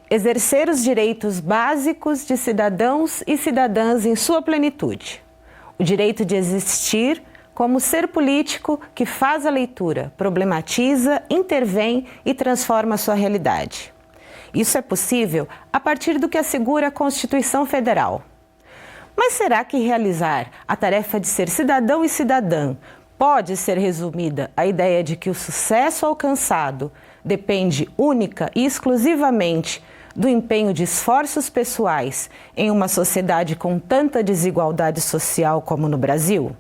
exercer os direitos básicos de cidadãos e cidadãs em sua plenitude. O direito de existir como ser político que faz a leitura, problematiza, intervém e transforma a sua realidade. Isso é possível a partir do que assegura a Constituição Federal. Mas será que realizar a tarefa de ser cidadão e cidadã pode ser resumida à ideia de que o sucesso alcançado depende única e exclusivamente do empenho de esforços pessoais em uma sociedade com tanta desigualdade social como no Brasil?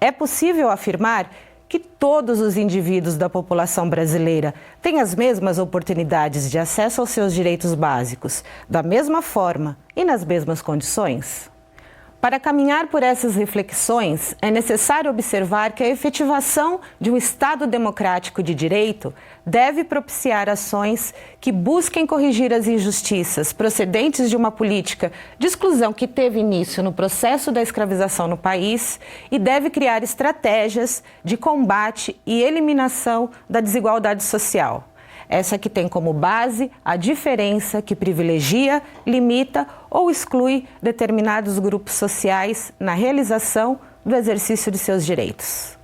É possível afirmar que todos os indivíduos da população brasileira têm as mesmas oportunidades de acesso aos seus direitos básicos, da mesma forma e nas mesmas condições? Para caminhar por essas reflexões, é necessário observar que a efetivação de um Estado democrático de direito deve propiciar ações que busquem corrigir as injustiças procedentes de uma política de exclusão que teve início no processo da escravização no país e deve criar estratégias de combate e eliminação da desigualdade social. Essa que tem como base a diferença que privilegia, limita ou exclui determinados grupos sociais na realização do exercício de seus direitos.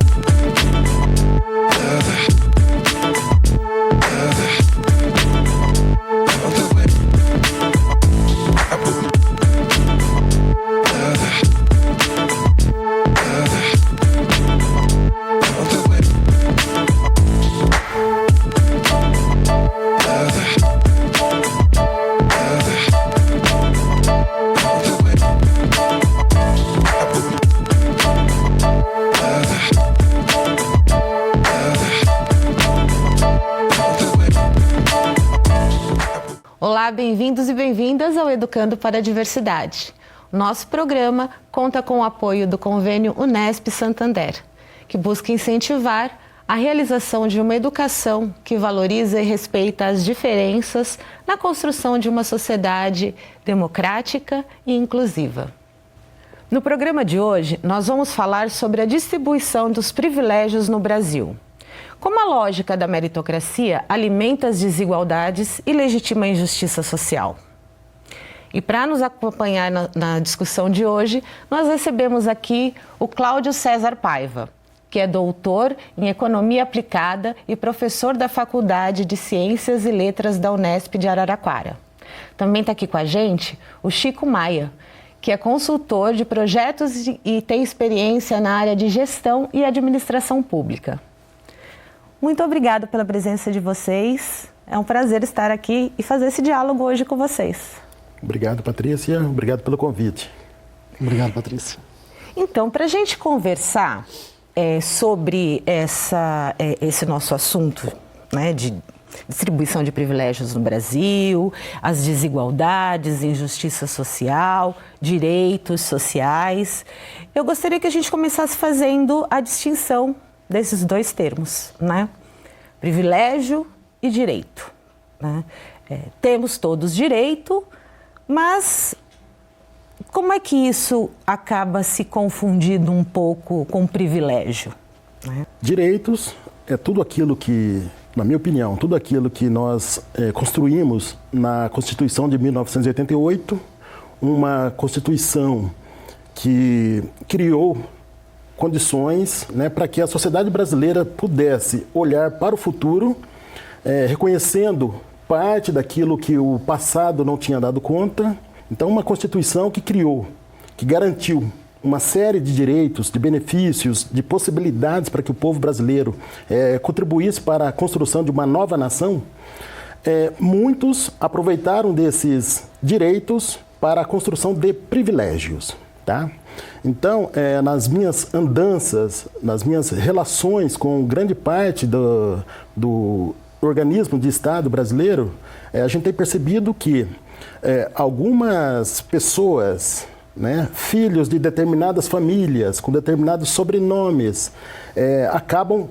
Olá, bem-vindos e bem-vindas ao Educando para a Diversidade. Nosso programa conta com o apoio do convênio Unesp Santander, que busca incentivar a realização de uma educação que valoriza e respeita as diferenças na construção de uma sociedade democrática e inclusiva. No programa de hoje, nós vamos falar sobre a distribuição dos privilégios no Brasil. Como a lógica da meritocracia alimenta as desigualdades e legitima a injustiça social. E para nos acompanhar na discussão de hoje, nós recebemos aqui o Cláudio César Paiva, que é doutor em Economia Aplicada e professor da Faculdade de Ciências e Letras da Unesp de Araraquara. Também está aqui com a gente o Chico Maia, que é consultor de projetos e tem experiência na área de gestão e administração pública. Muito obrigada pela presença de vocês. É um prazer estar aqui e fazer esse diálogo hoje com vocês. Obrigado, Patrícia. Obrigado pelo convite. Obrigado, Patrícia. Então, para a gente conversar sobre esse nosso assunto, né, de distribuição de privilégios no Brasil, as desigualdades, injustiça social, direitos sociais, eu gostaria que a gente começasse fazendo a distinção desses dois termos, né? Privilégio e direito, né? Temos todos direito, mas como é que isso acaba se confundindo um pouco com privilégio, né? Direitos é tudo aquilo que, na minha opinião, tudo aquilo que nós construímos na Constituição de 1988, uma Constituição que criou condições, né, para que a sociedade brasileira pudesse olhar para o futuro, reconhecendo parte daquilo que o passado não tinha dado conta. Então, uma Constituição que criou, que garantiu uma série de direitos, de benefícios, de possibilidades para que o povo brasileiro contribuísse para a construção de uma nova nação. Muitos aproveitaram desses direitos para a construção de privilégios, tá? Então, nas minhas andanças, nas minhas relações com grande parte do organismo de Estado brasileiro, a gente tem percebido que algumas pessoas, né, filhos de determinadas famílias, com determinados sobrenomes, acabam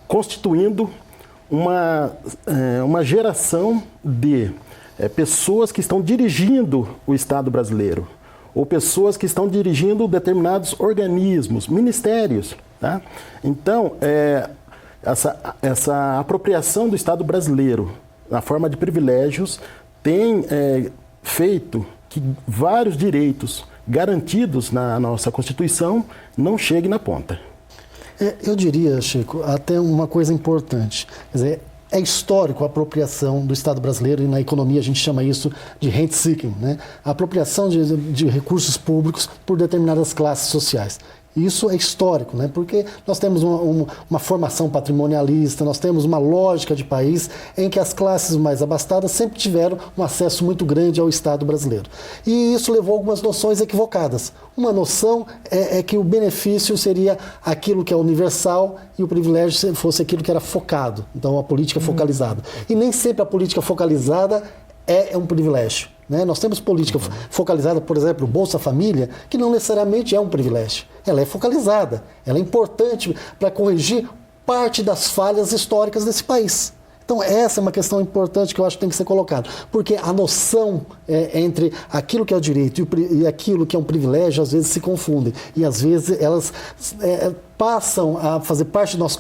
constituindo uma geração de pessoas que estão dirigindo o Estado brasileiro, ou pessoas que estão dirigindo determinados organismos, ministérios, tá? Então, essa apropriação do Estado brasileiro na forma de privilégios, tem feito que vários direitos garantidos na nossa Constituição não cheguem na ponta. Eu diria, Chico, até uma coisa importante. Quer dizer, é histórico a apropriação do Estado brasileiro, e na economia a gente chama isso de rent-seeking, né? A apropriação de recursos públicos por determinadas classes sociais. Isso é histórico, né? Porque nós temos uma formação patrimonialista, nós temos uma lógica de país em que as classes mais abastadas sempre tiveram um acesso muito grande ao Estado brasileiro. E isso levou a algumas noções equivocadas. Uma noção é que o benefício seria aquilo que é universal e o privilégio fosse aquilo que era focado, então a política focalizada. E nem sempre a política focalizada é um privilégio. Né? Nós temos política focalizada, por exemplo, o Bolsa Família, que não necessariamente é um privilégio. Ela é focalizada, ela é importante para corrigir parte das falhas históricas desse país. Então essa é uma questão importante que eu acho que tem que ser colocada, porque a noção entre aquilo que é o direito e aquilo que é um privilégio às vezes se confundem, e às vezes elas passam a fazer parte do nosso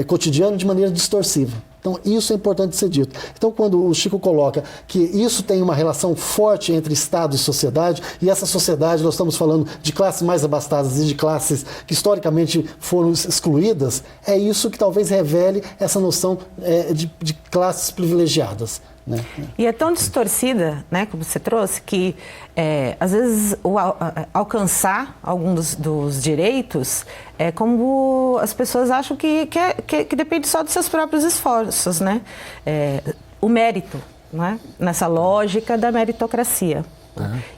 cotidiano de maneira distorsiva. Então, isso é importante ser dito. Então, quando o Chico coloca que isso tem uma relação forte entre Estado e sociedade, e essa sociedade, nós estamos falando de classes mais abastadas e de classes que historicamente foram excluídas, é isso que talvez revele essa noção de classes privilegiadas. Né? E é tão distorcida, né, como você trouxe, que às vezes alcançar alguns dos direitos é como as pessoas acham que depende só dos seus próprios esforços, né? O mérito, né? Nessa lógica da meritocracia.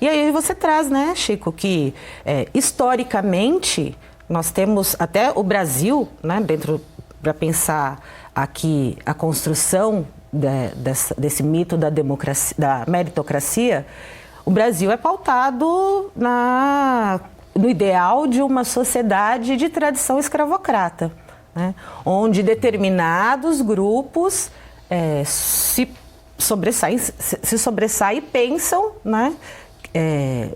E aí você traz, né, Chico, que historicamente nós temos até o Brasil, né, dentro para pensar aqui a construção desse mito da democracia, da meritocracia, o Brasil é pautado no ideal de uma sociedade de tradição escravocrata, né? Onde determinados grupos se sobressaem e pensam, né,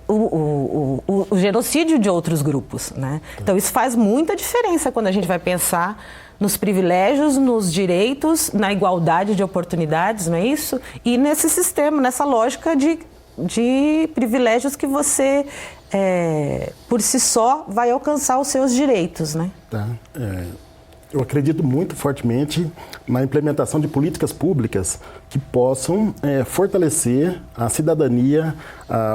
o genocídio de outros grupos, né? Então isso faz muita diferença quando a gente vai pensar nos privilégios, nos direitos, na igualdade de oportunidades, não é isso? E nesse sistema, nessa lógica de privilégios que você, por si só, vai alcançar os seus direitos, né? Eu acredito muito fortemente na implementação de políticas públicas que possam fortalecer a cidadania,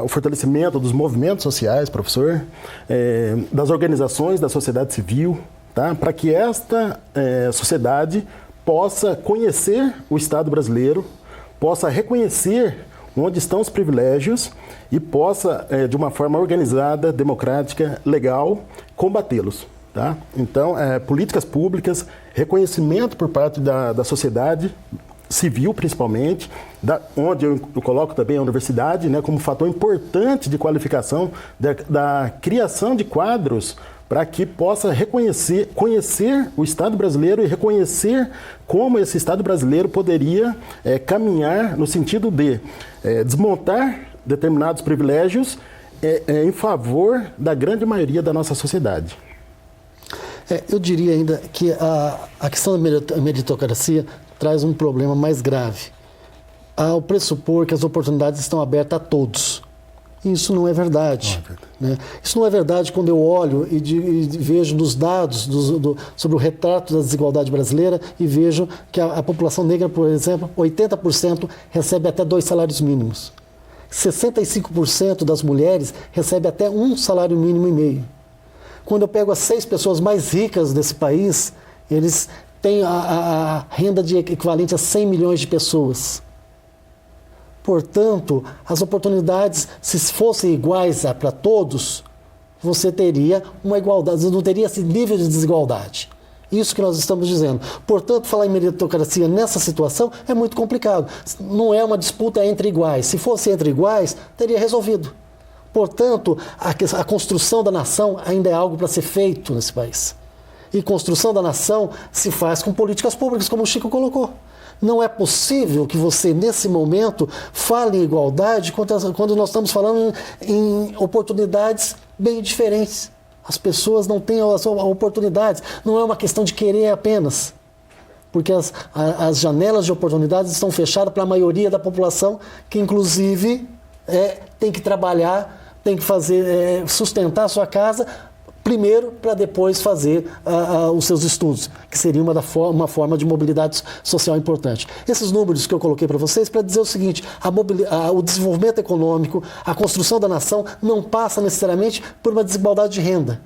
o fortalecimento dos movimentos sociais, professor, das organizações da sociedade civil, tá? Para que esta sociedade possa conhecer o Estado brasileiro, possa reconhecer onde estão os privilégios e possa, de uma forma organizada, democrática, legal, combatê-los. Tá? Então, políticas públicas, reconhecimento por parte da sociedade civil, principalmente, onde eu coloco também a universidade, né, como fator importante de qualificação da criação de quadros para que possa conhecer o Estado brasileiro e reconhecer como esse Estado brasileiro poderia caminhar no sentido de desmontar determinados privilégios em favor da grande maioria da nossa sociedade. Eu diria ainda que a questão da meritocracia traz um problema mais grave, ao pressupor que as oportunidades estão abertas a todos. Isso não é verdade. Né? Isso não é verdade quando eu olho e vejo nos dados sobre o retrato da desigualdade brasileira e vejo que a população negra, por exemplo, 80% recebe até 2 salários mínimos. 65% das mulheres recebe até 1 salário mínimo e meio. Quando eu pego as 6 pessoas mais ricas desse país, eles têm a renda equivalente a 100 milhões de pessoas. Portanto, as oportunidades, se fossem iguais para todos, você teria uma igualdade, você não teria esse nível de desigualdade. Isso que nós estamos dizendo. Portanto, falar em meritocracia nessa situação é muito complicado. Não é uma disputa entre iguais. Se fosse entre iguais, teria resolvido. Portanto, a construção da nação ainda é algo para ser feito nesse país. E construção da nação se faz com políticas públicas, como o Chico colocou. Não é possível que você, nesse momento, fale em igualdade quando nós estamos falando em oportunidades bem diferentes. As pessoas não têm as oportunidades. Não é uma questão de querer apenas. porque as janelas de oportunidades estão fechadas para a maioria da população, que inclusive tem que trabalhar, tem que sustentar a sua casa, primeiro para depois fazer os seus estudos, que seria uma forma de mobilidade social importante. Esses números que eu coloquei para vocês para dizer o seguinte, o desenvolvimento econômico, a construção da nação não passa necessariamente por uma desigualdade de renda,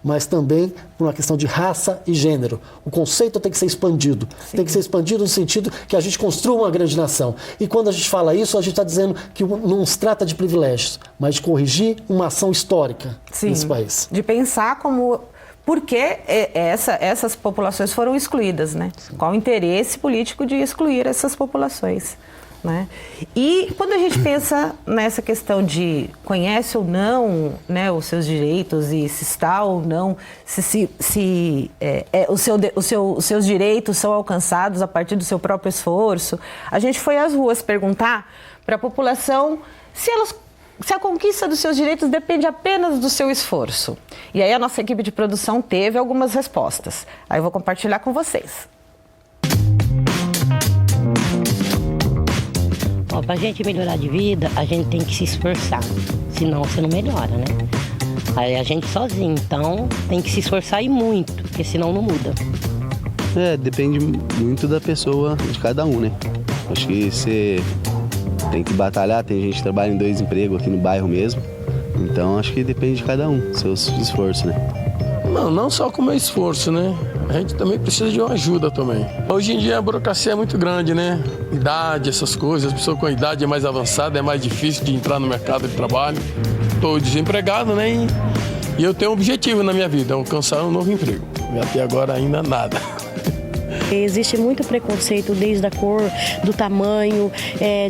mas também por uma questão de raça e gênero. O conceito tem que ser expandido. Sim. Tem que ser expandido no sentido que a gente construa uma grande nação. E quando a gente fala isso, a gente está dizendo que não se trata de privilégios, mas de corrigir uma ação histórica nesse país. De pensar por que essas populações foram excluídas, né? Qual o interesse político de excluir essas populações? Né? E quando a gente pensa nessa questão de conhece ou não, né, os seus direitos e se está ou não, os seus direitos são alcançados a partir do seu próprio esforço, a gente foi às ruas perguntar para a população se a conquista dos seus direitos depende apenas do seu esforço. E aí a nossa equipe de produção teve algumas respostas. Aí eu vou compartilhar com vocês. Para a gente melhorar de vida, a gente tem que se esforçar, senão você não melhora, né? Aí a gente sozinho, então tem que se esforçar e muito, porque senão não muda. Depende muito da pessoa, de cada um, né? Acho que você tem que batalhar, tem gente que trabalha em 2 empregos aqui no bairro mesmo, então acho que depende de cada um, seus esforços, né? Não só com o meu esforço, né? A gente também precisa de uma ajuda também. Hoje em dia a burocracia é muito grande, né? Idade, essas coisas, as pessoas com idade mais avançada é mais difícil de entrar no mercado de trabalho. Estou desempregado, né? E eu tenho um objetivo na minha vida, alcançar um novo emprego. E até agora ainda nada. Existe muito preconceito desde a cor, do tamanho,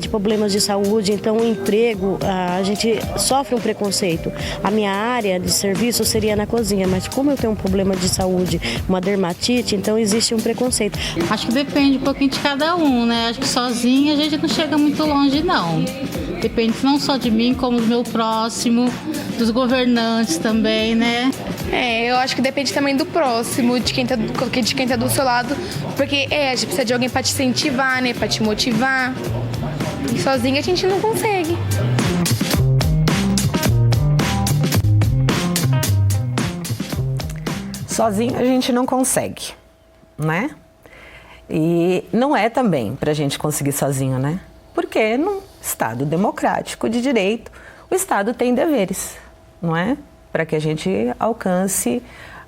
de problemas de saúde. Então, o emprego, a gente sofre um preconceito. A minha área de serviço seria na cozinha, mas como eu tenho um problema de saúde, uma dermatite, então existe um preconceito. Acho que depende um pouquinho de cada um, né? Acho que sozinha a gente não chega muito longe, não. Depende não só de mim, como do meu próximo, dos governantes também, né? Eu acho que depende também do próximo, de quem tá do seu lado, porque a gente precisa de alguém para te incentivar, né, para te motivar. E sozinha a gente não consegue. Sozinho a gente não consegue, né? E não é também para a gente conseguir sozinho, né? Porque num Estado democrático de direito, o Estado tem deveres, não é? Para que a gente alcance,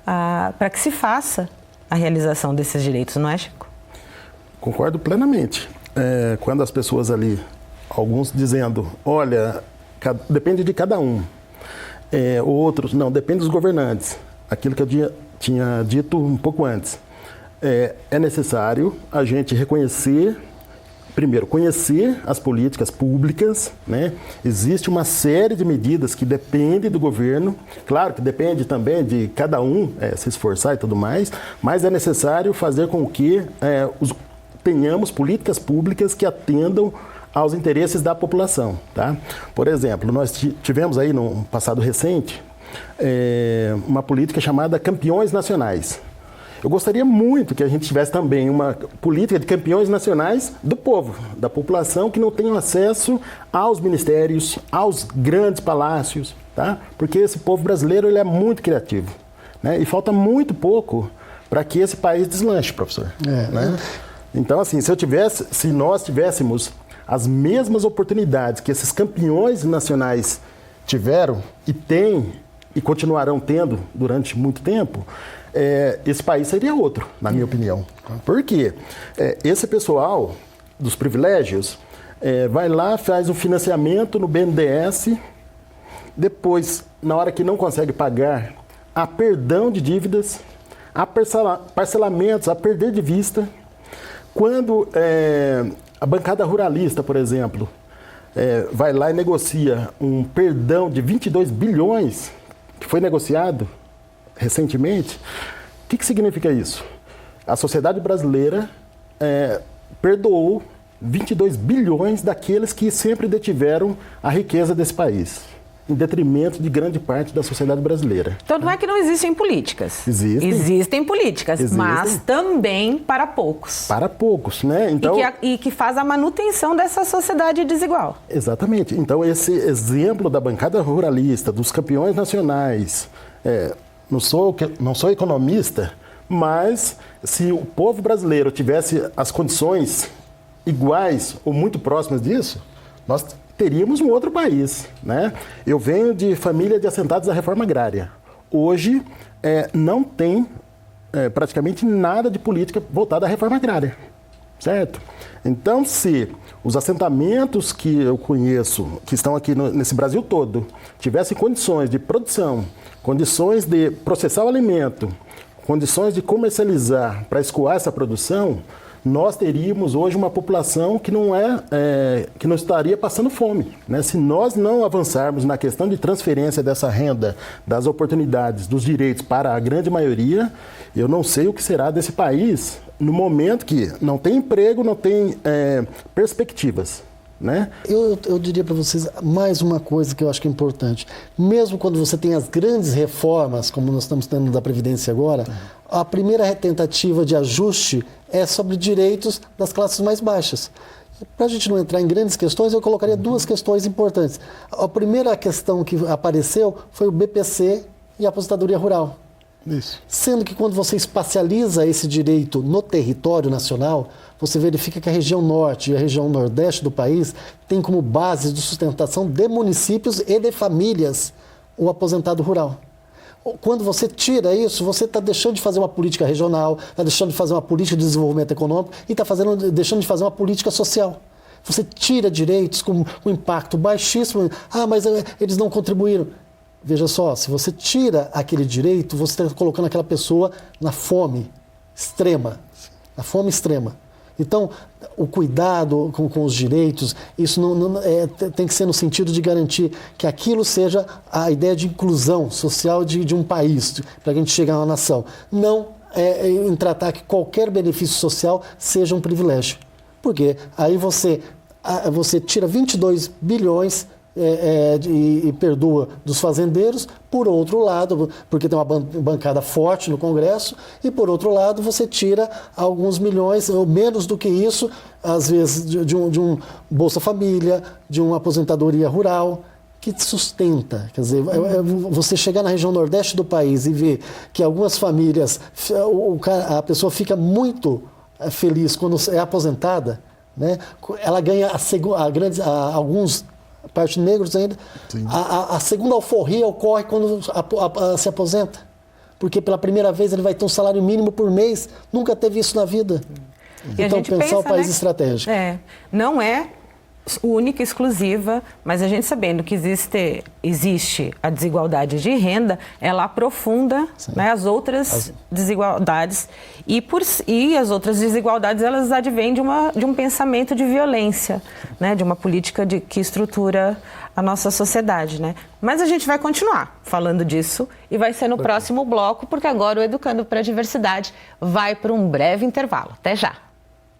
para que se faça a realização desses direitos, não é, Chico? Concordo plenamente. Quando as pessoas ali, alguns dizendo, olha, depende de cada um, outros, não, depende dos governantes. Aquilo que eu tinha dito um pouco antes. É necessário a gente reconhecer, primeiro, conhecer as políticas públicas, né? Existe uma série de medidas que dependem do governo, claro que depende também de cada um se esforçar e tudo mais, mas é necessário fazer com que tenhamos políticas públicas que atendam aos interesses da população, tá? Por exemplo, nós tivemos aí no passado recente uma política chamada Campeões Nacionais. Eu gostaria muito que a gente tivesse também uma política de campeões nacionais do povo, da população que não tenham acesso aos ministérios, aos grandes palácios, tá? Porque esse povo brasileiro ele é muito criativo, né? E falta muito pouco para que esse país deslanche, professor. Né? Então, assim, se nós tivéssemos as mesmas oportunidades que esses campeões nacionais tiveram e têm e continuarão tendo durante muito tempo, esse país seria outro, na minha opinião. Por quê? Esse pessoal dos privilégios vai lá, faz um financiamento no BNDES, depois, na hora que não consegue pagar, há perdão de dívidas, há parcelamentos, há perder de vista. Quando a bancada ruralista, por exemplo, vai lá e negocia um perdão de 22 bilhões, que foi negociado recentemente, o que significa isso? A sociedade brasileira perdoou 22 bilhões daqueles que sempre detiveram a riqueza desse país. em detrimento de grande parte da sociedade brasileira. Então não é que não existem políticas. Existem políticas, mas também para poucos. Para poucos, né? Então, e que faz a manutenção dessa sociedade desigual. Exatamente. Então esse exemplo da bancada ruralista, dos campeões nacionais, não sou economista, mas se o povo brasileiro tivesse as condições iguais ou muito próximas disso, nós teríamos um outro país, né? Eu venho de família de assentados da reforma agrária. Hoje não tem praticamente nada de política voltada à reforma agrária, certo? Então, se os assentamentos que eu conheço, que estão aqui nesse Brasil todo, tivessem condições de produção, condições de processar o alimento, condições de comercializar para escoar essa produção, nós teríamos hoje uma população que não estaria passando fome, né? Se nós não avançarmos na questão de transferência dessa renda, das oportunidades, dos direitos para a grande maioria, eu não sei o que será desse país no momento que não tem emprego, não tem perspectivas, né? Eu diria para vocês mais uma coisa que eu acho que é importante. Mesmo quando você tem as grandes reformas, como nós estamos tendo da Previdência agora, a primeira tentativa de ajuste é sobre direitos das classes mais baixas. Para a gente não entrar em grandes questões, eu colocaria duas questões importantes. A primeira questão que apareceu foi o BPC e a aposentadoria rural. Isso. Sendo que quando você espacializa esse direito no território nacional, você verifica que a região norte e a região nordeste do país tem como base de sustentação de municípios e de famílias o aposentado rural. Quando você tira isso, você está deixando de fazer uma política regional, está deixando de fazer uma política de desenvolvimento econômico e está deixando de fazer uma política social. Você tira direitos com um impacto baixíssimo. Mas eles não contribuíram. Veja só, se você tira aquele direito, você está colocando aquela pessoa na fome extrema. Na fome extrema. Então, o cuidado com os direitos, isso tem que ser no sentido de garantir que aquilo seja a ideia de inclusão social de um país, para que a gente chegue a uma nação. Não em tratar que qualquer benefício social seja um privilégio. Porque aí você tira 22 bilhões e perdoa dos fazendeiros, por outro lado, porque tem uma bancada forte no Congresso, e por outro lado você tira alguns milhões, ou menos do que isso, às vezes de um Bolsa Família, de uma aposentadoria rural, que te sustenta. Quer dizer, você chegar na região nordeste do país e ver que algumas famílias, a pessoa fica muito feliz quando é aposentada, né? Ela ganha alguns parte negros ainda, a segunda alforria ocorre quando se aposenta. Porque pela primeira vez ele vai ter um salário mínimo por mês, nunca teve isso na vida. E então pensar o país estratégico. Não é única, exclusiva, mas a gente sabendo que existe a desigualdade de renda, ela aprofunda, né, as outras desigualdades e as outras desigualdades elas advêm de um pensamento de violência, né, de uma política que estrutura a nossa sociedade, né? Mas a gente vai continuar falando disso e vai ser no próximo bloco, porque agora o Educando para a Diversidade vai para um breve intervalo. Até já!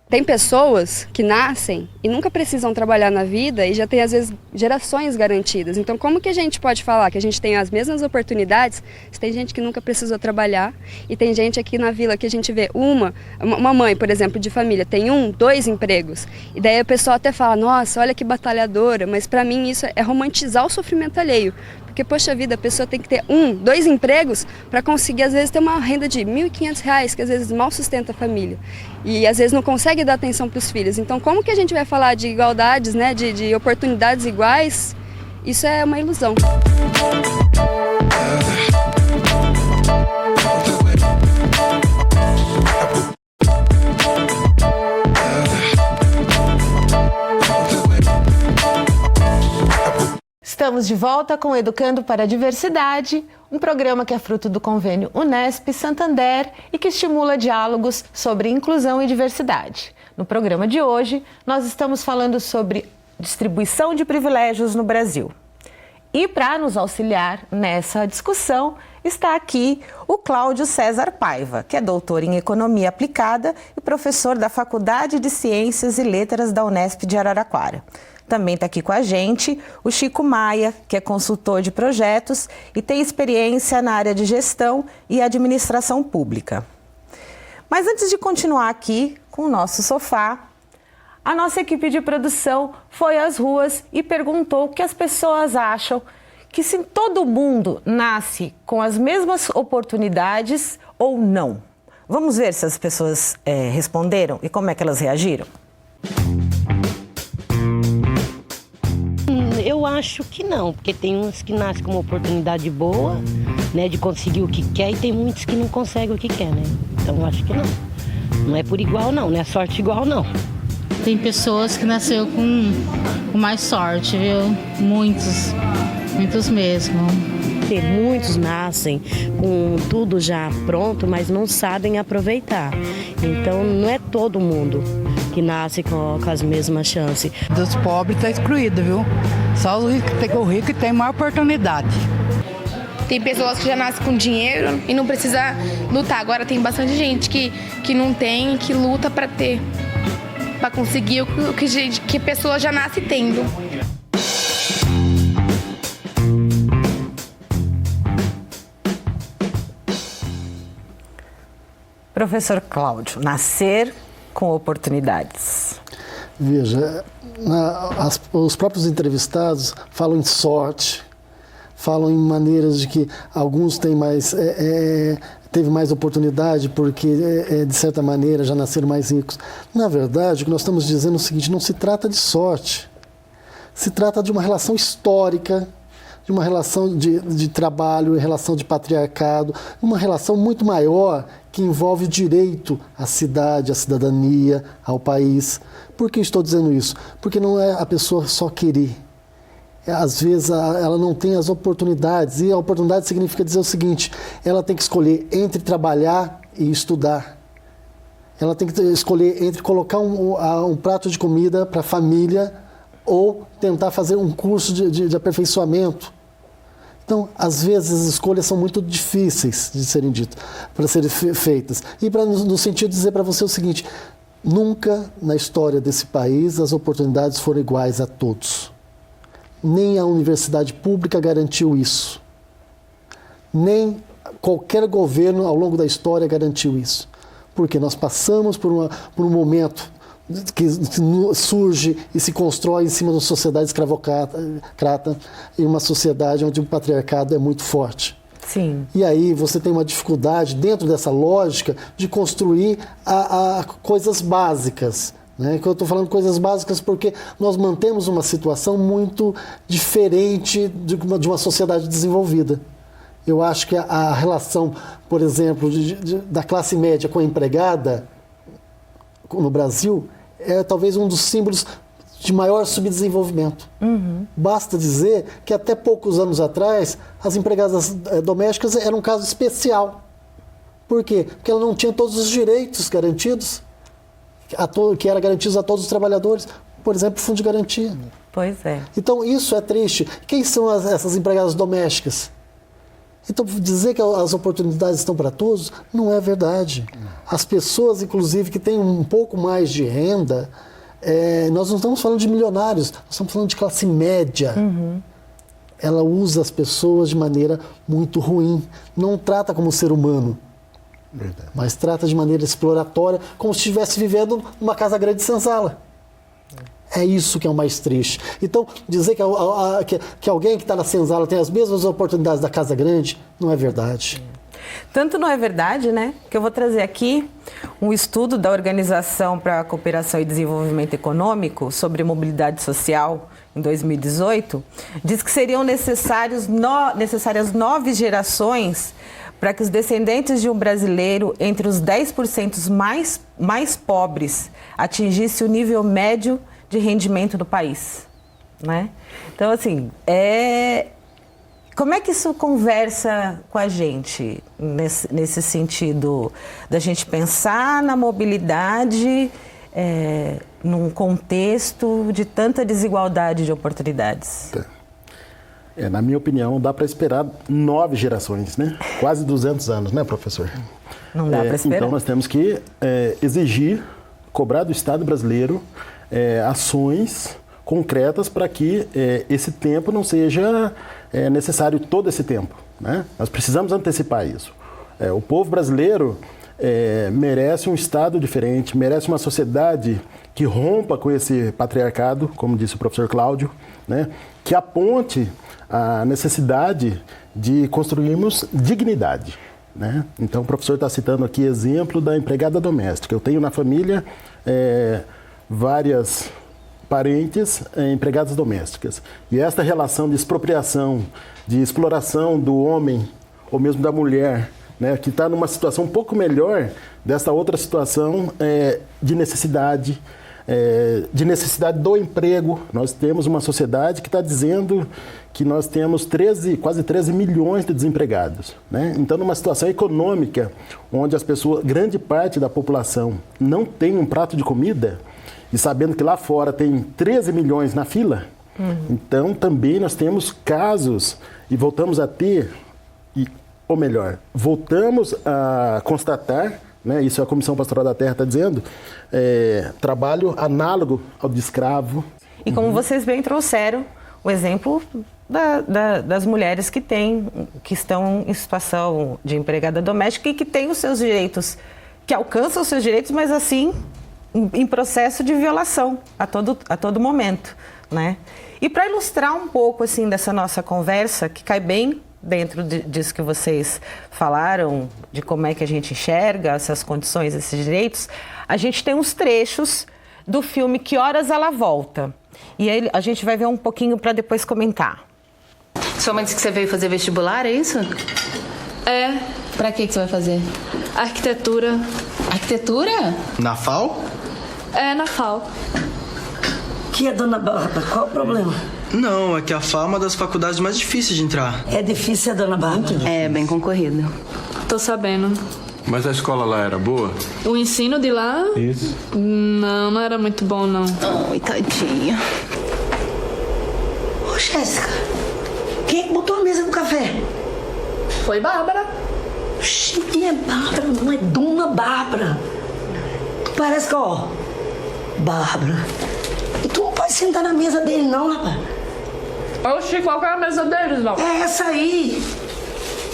Tem pessoas que nascem e nunca precisam trabalhar na vida e já tem, às vezes, gerações garantidas. Então, como que a gente pode falar que a gente tem as mesmas oportunidades se tem gente que nunca precisou trabalhar e tem gente aqui na vila que a gente vê uma mãe, por exemplo, de família, tem 2 empregos. E daí o pessoal até fala, nossa, olha que batalhadora, mas para mim isso é romantizar o sofrimento alheio. Porque, poxa vida, a pessoa tem que ter 2 empregos para conseguir, às vezes, ter uma renda de R$ 1.500, que às vezes mal sustenta a família. E, às vezes, não consegue dar atenção para os filhos. Então, como que a gente vai falar de igualdades, né, de oportunidades iguais? Isso é uma ilusão. Estamos de volta com Educando para a Diversidade, um programa que é fruto do convênio Unesp-Santander e que estimula diálogos sobre inclusão e diversidade. No programa de hoje, nós estamos falando sobre distribuição de privilégios no Brasil. E para nos auxiliar nessa discussão, está aqui o Cláudio César Paiva, que é doutor em Economia Aplicada e professor da Faculdade de Ciências e Letras da Unesp de Araraquara. também está aqui com a gente o Chico Maia, que é consultor de projetos e tem experiência na área de gestão e administração pública. Mas antes de continuar aqui com o nosso sofá, a nossa equipe de produção foi às ruas e perguntou o que as pessoas acham que se todo mundo nasce com as mesmas oportunidades ou não. Vamos ver se as pessoas responderam e como é que elas reagiram? Eu acho que não, porque tem uns que nascem com uma oportunidade boa, né, de conseguir o que quer, e tem muitos que não conseguem o que quer, né? Então eu acho que não. Não é por igual não, não é sorte igual não. Tem pessoas que nasceram com mais sorte, viu? Muitos mesmo. Muitos nascem com tudo já pronto, mas não sabem aproveitar. Então não é todo mundo que nasce com as mesmas chances. Dos pobres está excluído, viu? Só o rico que tem maior oportunidade. Tem pessoas que já nascem com dinheiro e não precisa lutar. Agora tem bastante gente que não tem, que luta para ter, para conseguir o que a pessoa já nasce tendo. Professor Cláudio, nascer com oportunidades. Veja, os próprios entrevistados falam em sorte, falam em maneiras de que alguns têm teve mais oportunidade porque, de certa maneira, já nasceram mais ricos. Na verdade, o que nós estamos dizendo é o seguinte: não se trata de sorte, se trata de uma relação histórica, de uma relação de trabalho, relação de patriarcado, uma relação muito maior que envolve direito à cidade, à cidadania, ao país. Por que estou dizendo isso? Porque não é a pessoa só querer. Às vezes ela não tem as oportunidades, e a oportunidade significa dizer o seguinte: ela tem que escolher entre trabalhar e estudar. Ela tem que escolher entre colocar um prato de comida para a família ou tentar fazer um curso de aperfeiçoamento. Então, às vezes, as escolhas são muito difíceis de serem ditas, para serem feitas. E no sentido de dizer para você o seguinte: nunca na história desse país as oportunidades foram iguais a todos. Nem a universidade pública garantiu isso. Nem qualquer governo ao longo da história garantiu isso. Porque nós passamos por um momento que surge e se constrói em cima de uma sociedade escravocrata e uma sociedade onde o patriarcado é muito forte. Sim. E aí você tem uma dificuldade, dentro dessa lógica, de construir coisas básicas. Né? Eu estou falando coisas básicas porque nós mantemos uma situação muito diferente de uma sociedade desenvolvida. Eu acho que a relação, por exemplo, da classe média com a empregada no Brasil é talvez um dos símbolos de maior subdesenvolvimento. Uhum. Basta dizer que até poucos anos atrás as empregadas domésticas eram um caso especial. Por quê? Porque elas não tinham todos os direitos garantidos, que eram garantidos a todos os trabalhadores. Por exemplo, o fundo de garantia. Pois é. Então isso é triste. Quem são essas empregadas domésticas? Então, dizer que as oportunidades estão para todos não é verdade. As pessoas, inclusive, que têm um pouco mais de renda, nós não estamos falando de milionários, nós estamos falando de classe média. Uhum. Ela usa as pessoas de maneira muito ruim. Não trata como ser humano, verdade, mas trata de maneira exploratória, como se estivesse vivendo numa casa grande de senzala. É isso que é o mais triste. Então, dizer que alguém que está na senzala tem as mesmas oportunidades da casa grande, não é verdade. Tanto não é verdade, né, que eu vou trazer aqui um estudo da Organização para a Cooperação e Desenvolvimento Econômico sobre mobilidade social em 2018, diz que seriam necessárias 9 gerações para que os descendentes de um brasileiro entre os 10% mais pobres atingisse o nível médio de rendimento do país, né? Então, assim, como é que isso conversa com a gente nesse sentido da gente pensar na mobilidade num contexto de tanta desigualdade de oportunidades? Na minha opinião, dá para esperar 9 gerações, né? Quase 200 anos, né, professor? Não dá para esperar. Então, nós temos que exigir, cobrar do Estado brasileiro ações concretas para que esse tempo não seja necessário todo esse tempo, né? Nós precisamos antecipar isso. O povo brasileiro merece um Estado diferente, merece uma sociedade que rompa com esse patriarcado, como disse o professor Cláudio, né? Que aponte a necessidade de construirmos dignidade, né? Então o professor está citando aqui exemplo da empregada doméstica. Eu tenho na família várias parentes empregadas domésticas. E esta relação de expropriação, de exploração do homem ou mesmo da mulher, né, que está numa situação um pouco melhor dessa outra situação de necessidade do emprego. Nós temos uma sociedade que está dizendo que nós temos quase 13 milhões de desempregados, né? Então, numa situação econômica onde as pessoas, grande parte da população não tem um prato de comida, e sabendo que lá fora tem 13 milhões na fila, então também nós temos casos e voltamos a ter, ou melhor, voltamos a constatar, né, isso a Comissão Pastoral da Terra está dizendo, trabalho análogo ao de escravo. E como vocês bem trouxeram, o exemplo das mulheres que estão em situação de empregada doméstica e que têm os seus direitos, que alcançam os seus direitos, mas assim, em processo de violação a todo momento, né? E para ilustrar um pouco assim dessa nossa conversa, que cai bem dentro disso que vocês falaram, de como é que a gente enxerga essas condições, esses direitos, a gente tem uns trechos do filme Que Horas Ela Volta. E aí a gente vai ver um pouquinho para depois comentar. Sua mãe disse que você veio fazer vestibular, é isso? É. Pra que você vai fazer? Arquitetura. Arquitetura? Na FAO? É, na FAO. Que é, dona Bárbara? Qual o problema? Não, é que a FAO é uma das faculdades mais difíceis de entrar. É difícil, dona Bárbara? É, bem concorrido. Tô sabendo. Mas a escola lá era boa? O ensino de lá? Isso. Não era muito bom, não. Ai, tadinha. Ô, Jéssica, quem é que botou a mesa no café? Foi Bárbara. Quem é Bárbara? Não é dona Bárbara. Parece que, ó, Bárbara. E tu não pode sentar na mesa dele, não, rapaz. Oxi, qual que é a mesa deles, não? É essa aí.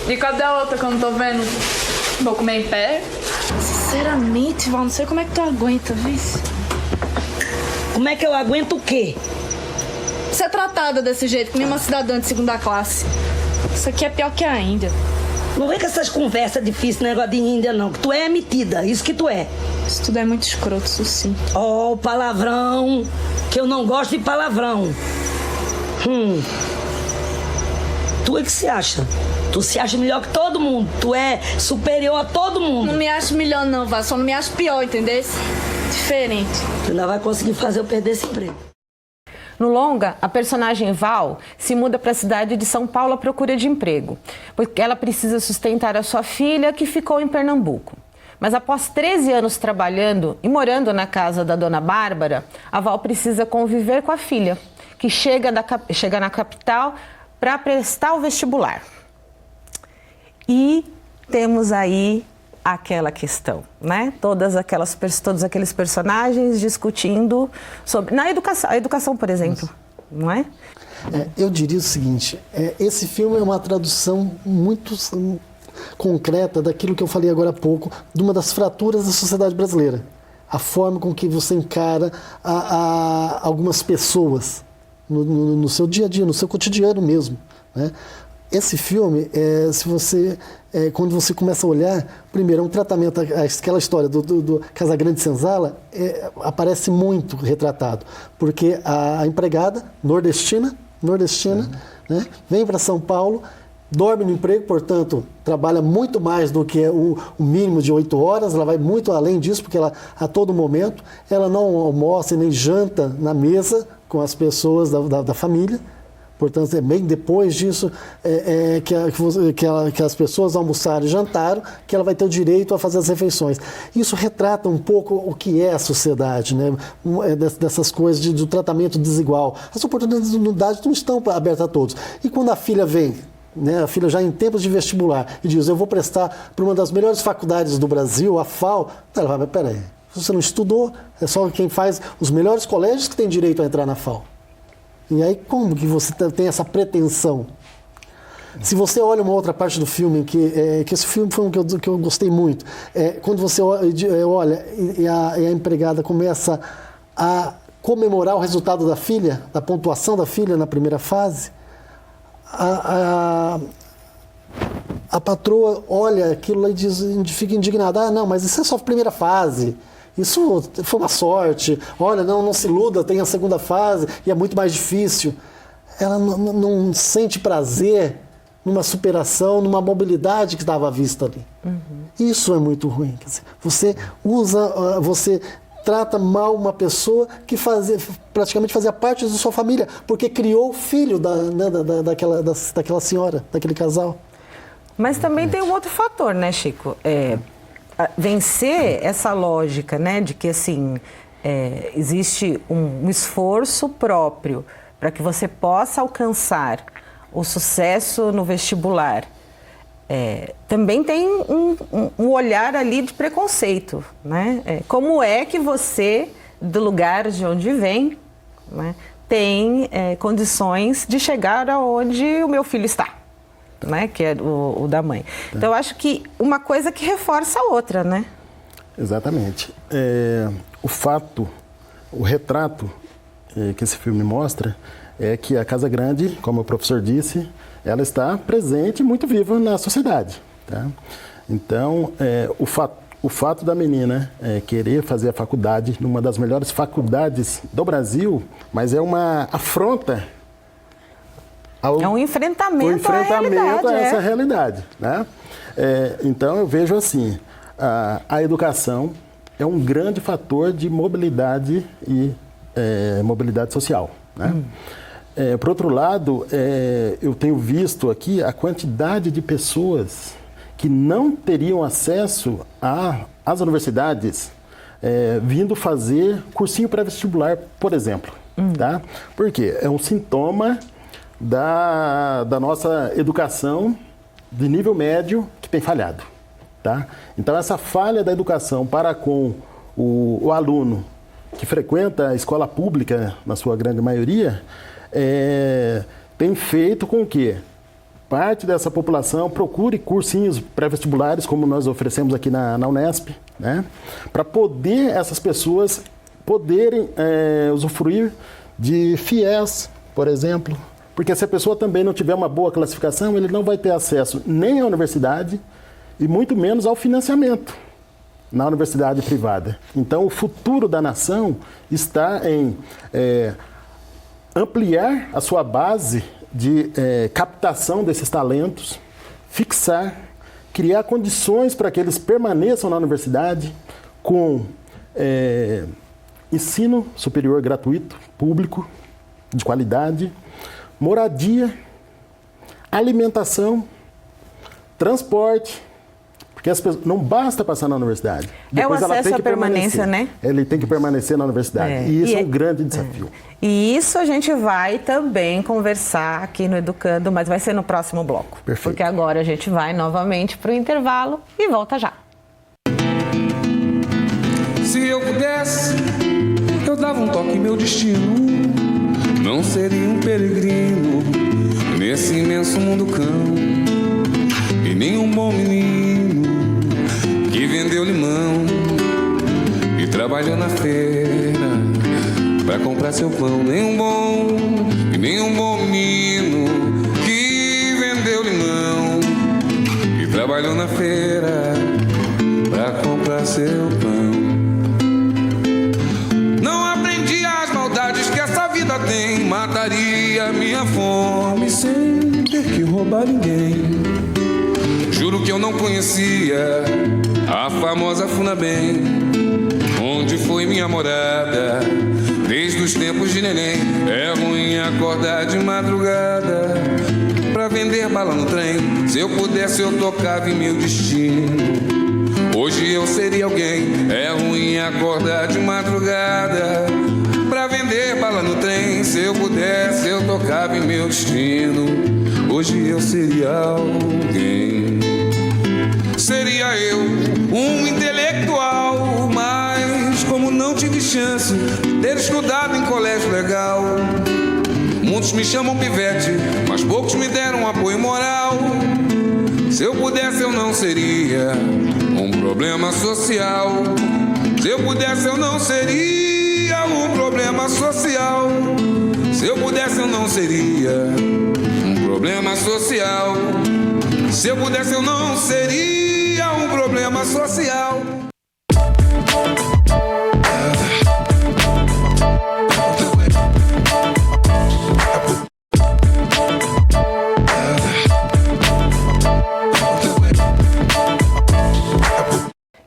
E cadê a outra que eu não tô vendo? Vou comer em pé? Sinceramente, Val, não sei como é que tu aguenta, viu? Como é que eu aguento o quê? Ser tratada desse jeito, que nem uma cidadã de segunda classe. Isso aqui é pior que a Índia. Não vem com essas conversas difíceis, negócio de Índia, não. Que tu é metida, isso que tu é. Isso tudo é muito escroto, isso sim. Ó, palavrão. Que eu não gosto de palavrão. Tu é que se acha? Tu se acha melhor que todo mundo. Tu é superior a todo mundo. Não me acho melhor não, Vá. Só não me acho pior, entendeu? Diferente. Tu ainda vai conseguir fazer eu perder esse emprego. No longa, a personagem Val se muda para a cidade de São Paulo à procura de emprego, porque ela precisa sustentar a sua filha, que ficou em Pernambuco. Mas após 13 anos trabalhando e morando na casa da dona Bárbara, a Val precisa conviver com a filha, que chega na capital para prestar o vestibular. E temos aí aquela questão, né? Todos aqueles personagens discutindo sobre a educação, por exemplo, não é? Eu diria o seguinte, esse filme é uma tradução muito concreta daquilo que eu falei agora há pouco, de uma das fraturas da sociedade brasileira. A forma com que você encara algumas pessoas no seu dia a dia, no seu cotidiano mesmo, né? Esse filme, quando você começa a olhar, primeiro, é um tratamento, aquela história do Casagrande Senzala aparece muito retratado, porque a empregada nordestina, né, vem para São Paulo, dorme no emprego, portanto, trabalha muito mais do que o mínimo de 8 horas, ela vai muito além disso, porque ela, a todo momento, ela não almoça e nem janta na mesa com as pessoas da família. Portanto, é bem depois disso que as pessoas almoçaram e jantaram que ela vai ter o direito a fazer as refeições. Isso retrata um pouco o que é a sociedade, né? Dessas coisas do tratamento desigual. As oportunidades não estão abertas a todos. E quando a filha vem, né, a filha já em tempos de vestibular, e diz, eu vou prestar para uma das melhores faculdades do Brasil, a FAO, ela vai, mas peraí, você não estudou, é só quem faz os melhores colégios que tem direito a entrar na FAO. E aí como que você tem essa pretensão? Se você olha uma outra parte do filme, que esse filme foi um que eu gostei muito, quando você olha e a empregada começa a comemorar o resultado da filha, da pontuação da filha na primeira fase, a patroa olha aquilo e fica indignada. Não, mas isso é só a primeira fase. Isso foi uma sorte. Olha, não se iluda, tem a segunda fase e é muito mais difícil. Ela não sente prazer numa superação, numa mobilidade que estava à vista ali. Isso é muito ruim. Quer dizer, você trata mal uma pessoa que praticamente fazia parte da sua família, porque criou o filho daquela senhora, daquele casal. Mas também tem um outro fator, né, Chico? Vencer essa lógica, né, de que assim, existe um esforço próprio para que você possa alcançar o sucesso no vestibular. Também tem um olhar ali de preconceito, né? Como é que você, do lugar de onde vem, né, tem condições de chegar aonde o meu filho está, né? Que é o da mãe. Então, eu acho que uma coisa que reforça a outra, né? Exatamente. O retrato que esse filme mostra é que a Casa Grande, como o professor disse, ela está presente e muito viva na sociedade. Tá? Então, o fato da menina querer fazer a faculdade numa das melhores faculdades do Brasil, mas é uma afronta é um enfrentamento a essa realidade. Né? Então, eu vejo assim, a educação é um grande fator de mobilidade e mobilidade social. Né? Por outro lado, eu tenho visto aqui a quantidade de pessoas que não teriam acesso às universidades vindo fazer cursinho pré-vestibular, por exemplo. Tá? Por quê? É um sintoma da nossa educação de nível médio que tem falhado. Tá? Então, essa falha da educação para com o aluno que frequenta a escola pública, na sua grande maioria, tem feito com que parte dessa população procure cursinhos pré-vestibulares, como nós oferecemos aqui na Unesp, né? Para poder essas pessoas poderem usufruir de FIES, por exemplo, porque se a pessoa também não tiver uma boa classificação, ele não vai ter acesso nem à universidade e muito menos ao financiamento na universidade privada. Então, o futuro da nação está em ampliar a sua base de captação desses talentos, fixar, criar condições para que eles permaneçam na universidade com ensino superior gratuito, público, de qualidade, moradia, alimentação, transporte, porque as pessoas, não basta passar na universidade. Depois o acesso à permanência, né? Ele tem que permanecer na universidade. E isso é um grande desafio. E isso a gente vai também conversar aqui no Educando, mas vai ser no próximo bloco. Perfeito. Porque agora a gente vai novamente para o intervalo e volta já. Se eu pudesse, eu dava um toque em meu destino. Não seria um peregrino nesse imenso mundo cão, e nem um bom menino que vendeu limão e trabalhou na feira pra comprar seu pão. Nem um bom menino que vendeu limão e trabalhou na feira pra comprar seu pão. Não aprendi as maldades que essa vida tem, mataria minha fome sem ter que roubar ninguém. Juro que eu não conhecia a famosa Funabem, onde foi minha morada desde os tempos de neném. É ruim acordar de madrugada pra vender bala no trem. Se eu pudesse eu tocava em meu destino, hoje eu seria alguém. É ruim acordar de madrugada pra vender bala no trem. Se eu pudesse eu tocava em meu destino, hoje eu seria alguém. Seria eu um intelectual, mas como não tive chance de ter estudado em colégio legal, Muitos me chamam pivete, mas poucos me deram apoio moral. Se eu pudesse eu não seria um problema social. Se eu pudesse eu não seria um problema social. Se eu pudesse eu não seria um problema social. Se eu pudesse eu não seria um problema social.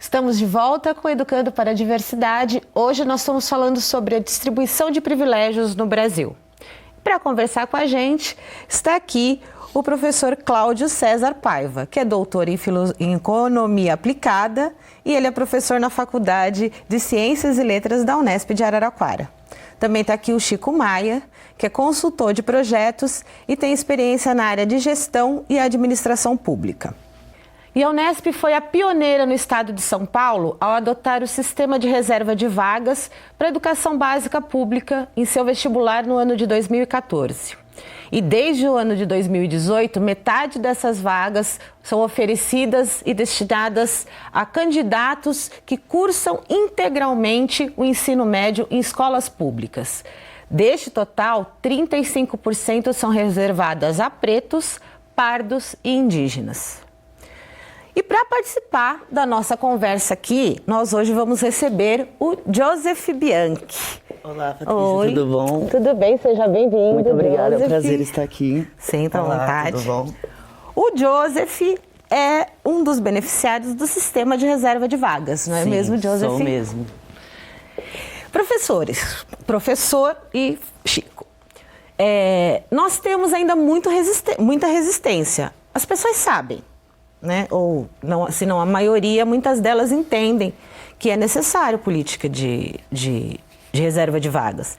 Estamos de volta com Educando para a Diversidade. Hoje nós estamos falando sobre a distribuição de privilégios no Brasil. Para conversar com a gente, está aqui o professor Cláudio César Paiva, que é doutor em Economia Aplicada e ele é professor na Faculdade de Ciências e Letras da Unesp de Araraquara. Também está aqui o Chico Maia, que é consultor de projetos e tem experiência na área de gestão e administração pública. E a Unesp foi a pioneira no estado de São Paulo ao adotar o sistema de reserva de vagas para a educação básica pública em seu vestibular no ano de 2014. E desde o ano de 2018, metade dessas vagas são oferecidas e destinadas a candidatos que cursam integralmente o ensino médio em escolas públicas. Deste total, 35% são reservadas a pretos, pardos e indígenas. E para participar da nossa conversa aqui, nós hoje vamos receber o Joseph Bianchi. Olá, Patrícia, tudo bom? Tudo bem, seja bem-vindo. Muito obrigada, Joseph. é um prazer estar aqui. Sinta à vontade. Tudo bom? O Joseph é um dos beneficiários do sistema de reserva de vagas, não é mesmo, Joseph? Sou mesmo. Professor e Chico, nós temos ainda muita resistência. As pessoas sabem, né? Ou não, se não a maioria, muitas delas entendem que é necessário política de reserva de vagas.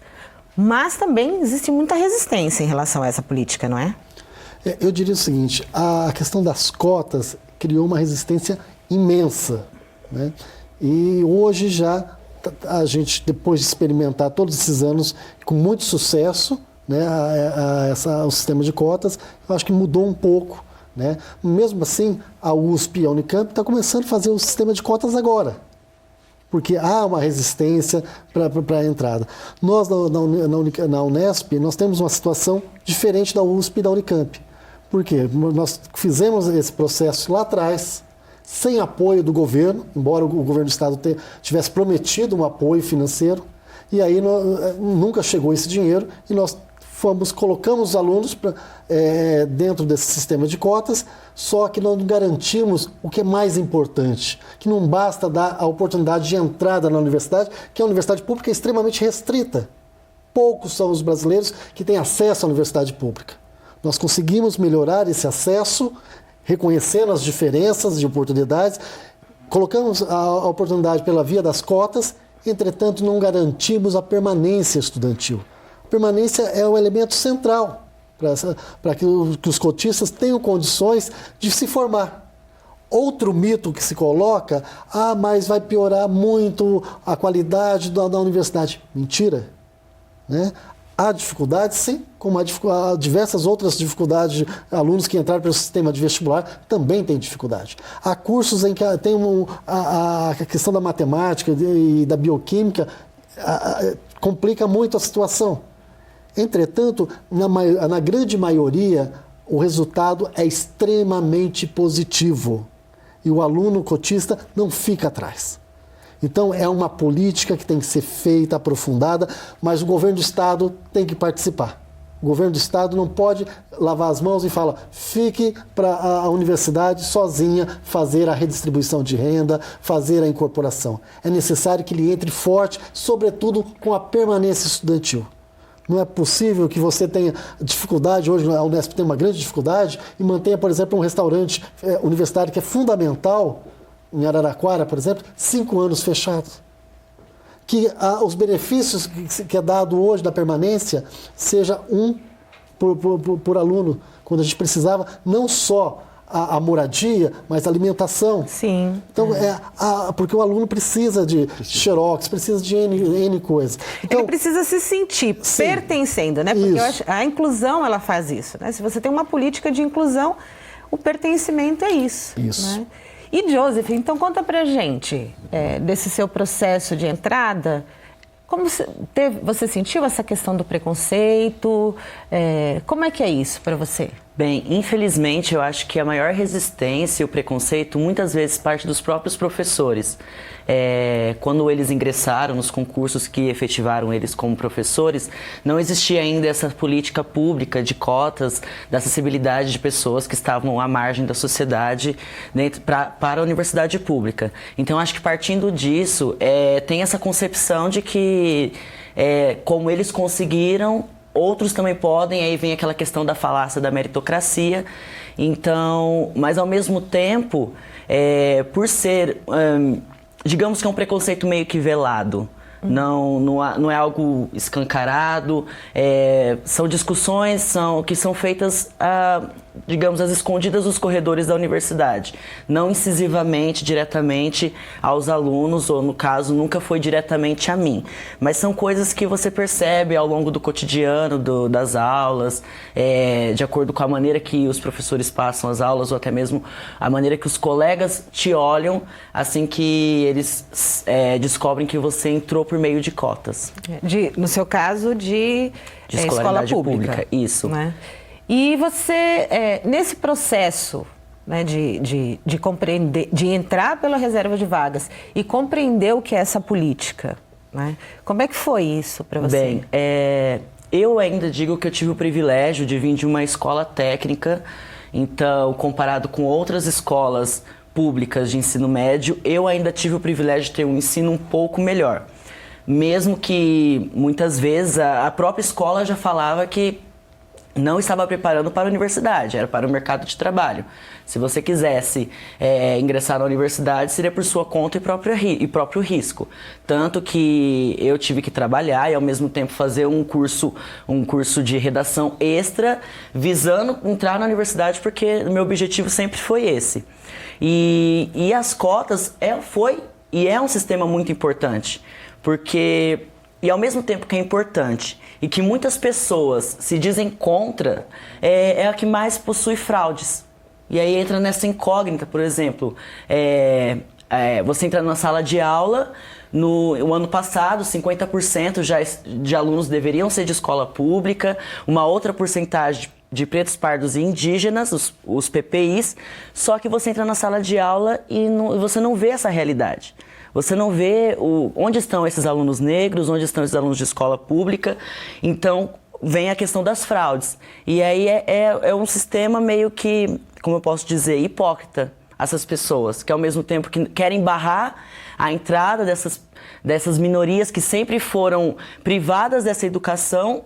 Mas também existe muita resistência em relação a essa política, não é? Eu diria o seguinte, a questão das cotas criou uma resistência imensa, né? E hoje já a gente, depois de experimentar todos esses anos com muito sucesso, né, o sistema de cotas, eu acho que mudou um pouco, né? Mesmo assim, a USP e a Unicamp estão começando a fazer o sistema de cotas agora, porque há uma resistência para a entrada. Nós, na Unesp, nós temos uma situação diferente da USP e da Unicamp. Por quê? Nós fizemos esse processo lá atrás, sem apoio do governo, embora o governo do Estado tivesse prometido um apoio financeiro, e aí nunca chegou esse dinheiro, e nós colocamos os alunos dentro desse sistema de cotas, só que não garantimos o que é mais importante, que não basta dar a oportunidade de entrada na universidade, que a universidade pública é extremamente restrita. Poucos são os brasileiros que têm acesso à universidade pública. Nós conseguimos melhorar esse acesso, reconhecendo as diferenças de oportunidades, colocamos a oportunidade pela via das cotas, entretanto não garantimos a permanência estudantil. Permanência é um elemento central para que os cotistas tenham condições de se formar. Outro mito que se coloca, mas vai piorar muito a qualidade da universidade. Mentira, né? Há dificuldades, sim, como há diversas outras dificuldades. Alunos que entraram pelo sistema de vestibular também têm dificuldade. Há cursos em que tem a questão da matemática e da bioquímica complica muito a situação. Entretanto, na grande maioria, o resultado é extremamente positivo e o aluno cotista não fica atrás. Então, é uma política que tem que ser feita, aprofundada, mas o governo do Estado tem que participar. O governo do Estado não pode lavar as mãos e falar, fique para a universidade sozinha fazer a redistribuição de renda, fazer a incorporação. É necessário que ele entre forte, sobretudo com a permanência estudantil. Não é possível que você tenha dificuldade, hoje a Unesp tem uma grande dificuldade, e mantenha, por exemplo, um restaurante universitário que é fundamental, em Araraquara, por exemplo, 5 anos fechados. Que os benefícios que é dado hoje da permanência seja um por aluno, quando a gente precisava não só a moradia, mas a alimentação. Sim. Então, porque o aluno precisa de xerox, precisa de N coisas. Então, ele precisa se sentir pertencendo, né? Porque eu acho, a inclusão, ela faz isso, né? Se você tem uma política de inclusão, o pertencimento é isso. Isso. Né? E, Joseph, então conta pra gente desse seu processo de entrada. Como você sentiu essa questão do preconceito? Como é que é isso para você? Bem, infelizmente eu acho que a maior resistência e o preconceito muitas vezes parte dos próprios professores. Quando eles ingressaram nos concursos que efetivaram eles como professores, não existia ainda essa política pública de cotas da acessibilidade de pessoas que estavam à margem da sociedade para a universidade pública. Então acho que partindo disso, tem essa concepção de que como eles conseguiram, outros também podem, aí vem aquela questão da falácia da meritocracia. Então, mas ao mesmo tempo, por ser, digamos que é um preconceito meio que velado, não é algo escancarado, são discussões que são feitas, digamos, às escondidas dos corredores da universidade, não incisivamente, diretamente aos alunos, ou no caso, nunca foi diretamente a mim, mas são coisas que você percebe ao longo do cotidiano, das aulas, de acordo com a maneira que os professores passam as aulas, ou até mesmo a maneira que os colegas te olham assim que eles descobrem que você entrou por meio de cotas. No seu caso, de escola pública. Isso. Né? E você, nesse processo, né, de compreender, de entrar pela reserva de vagas e compreender o que é essa política, né? Como é que foi isso para você? Bem, eu ainda digo que eu tive o privilégio de vir de uma escola técnica, então, comparado com outras escolas públicas de ensino médio, eu ainda tive o privilégio de ter um ensino um pouco melhor. Mesmo que, muitas vezes, a própria escola já falava que não estava preparando para a universidade, era para o mercado de trabalho. Se você quisesse ingressar na universidade, seria por sua conta e próprio risco. Tanto que eu tive que trabalhar e, ao mesmo tempo, fazer um curso de redação extra, visando entrar na universidade, porque o meu objetivo sempre foi esse. E as cotas é um sistema muito importante, porque, e ao mesmo tempo que é importante, e que muitas pessoas se dizem contra, é a que mais possui fraudes. E aí entra nessa incógnita, por exemplo, você entra na sala de aula, no ano passado, 50% de alunos deveriam ser de escola pública, uma outra porcentagem de pretos, pardos e indígenas, os PPIs, só que você entra na sala de aula e você não vê essa realidade. Você não vê onde estão esses alunos negros, onde estão esses alunos de escola pública. Então, vem a questão das fraudes. E aí é um sistema meio que, como eu posso dizer, hipócrita, essas pessoas, que ao mesmo tempo que querem barrar a entrada dessas minorias que sempre foram privadas dessa educação,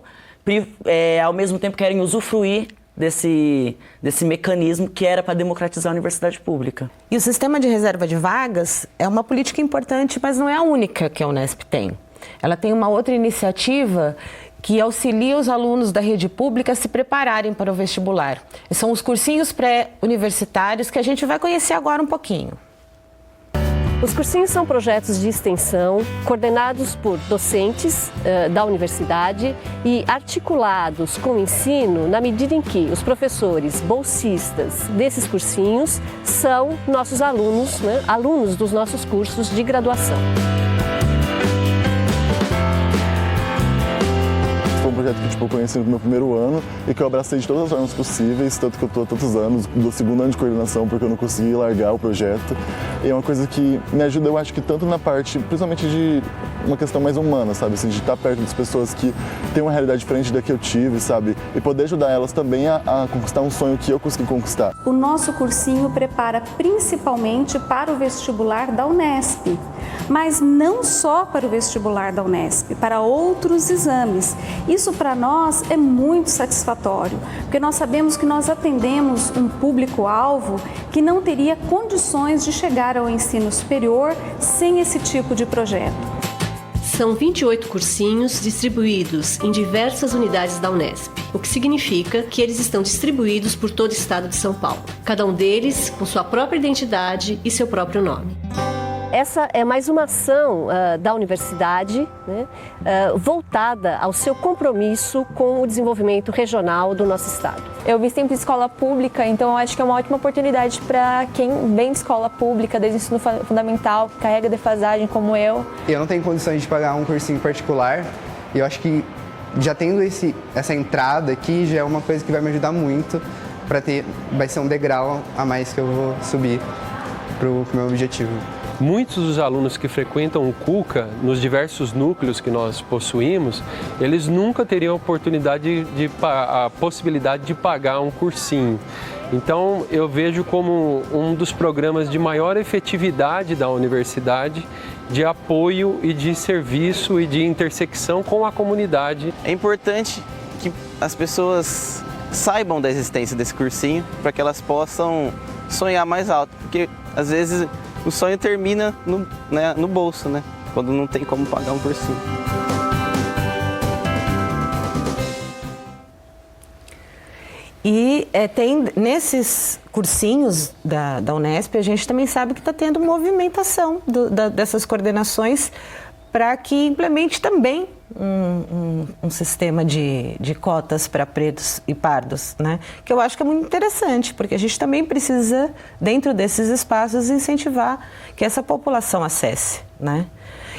ao mesmo tempo querem usufruir desse mecanismo que era para democratizar a universidade pública. E o sistema de reserva de vagas é uma política importante, mas não é a única que a Unesp tem. Ela tem uma outra iniciativa que auxilia os alunos da rede pública a se prepararem para o vestibular. São os cursinhos pré-universitários que a gente vai conhecer agora um pouquinho. Os cursinhos são projetos de extensão coordenados por docentes da universidade e articulados com o ensino na medida em que os professores bolsistas desses cursinhos são nossos alunos, né, alunos dos nossos cursos de graduação. Foi um projeto que eu conheci no meu primeiro ano e que eu abracei de todas as formas possíveis, tanto que eu estou há tantos anos, do segundo ano de coordenação, porque eu não consegui largar o projeto. E é uma coisa que me ajuda, eu acho que tanto na parte, principalmente de uma questão mais humana, sabe? Assim, de estar perto das pessoas que têm uma realidade diferente da que eu tive, sabe? E poder ajudar elas também a conquistar um sonho que eu consegui conquistar. O nosso cursinho prepara principalmente para o vestibular da Unesp, mas não só para o vestibular da Unesp, para outros exames. Isso para nós é muito satisfatório, porque nós sabemos que nós atendemos um público-alvo que não teria condições de chegar ao ensino superior sem esse tipo de projeto. são 28 cursinhos distribuídos em diversas unidades da Unesp, o que significa que eles estão distribuídos por todo o estado de São Paulo, cada um deles com sua própria identidade e seu próprio nome. Essa é mais uma ação da universidade, né, voltada ao seu compromisso com o desenvolvimento regional do nosso estado. Eu vi sempre escola pública, então eu acho que é uma ótima oportunidade para quem vem de escola pública, desde o ensino fundamental, que carrega defasagem como eu. Eu não tenho condições de pagar um cursinho particular e eu acho que já tendo essa entrada aqui já é uma coisa que vai me ajudar muito vai ser um degrau a mais que eu vou subir para o meu objetivo. Muitos dos alunos que frequentam o CUCA, nos diversos núcleos que nós possuímos, eles nunca teriam a possibilidade de pagar um cursinho. Então, eu vejo como um dos programas de maior efetividade da universidade, de apoio e de serviço e de intersecção com a comunidade. É importante que as pessoas saibam da existência desse cursinho para que elas possam sonhar mais alto, porque às vezes o sonho termina no bolso, né? Quando não tem como pagar um cursinho. E tem nesses cursinhos da Unesp, a gente também sabe que está tendo movimentação dessas coordenações para que implemente também um sistema de cotas para pretos e pardos, né? Que eu acho que é muito interessante, porque a gente também precisa, dentro desses espaços, incentivar que essa população acesse, né?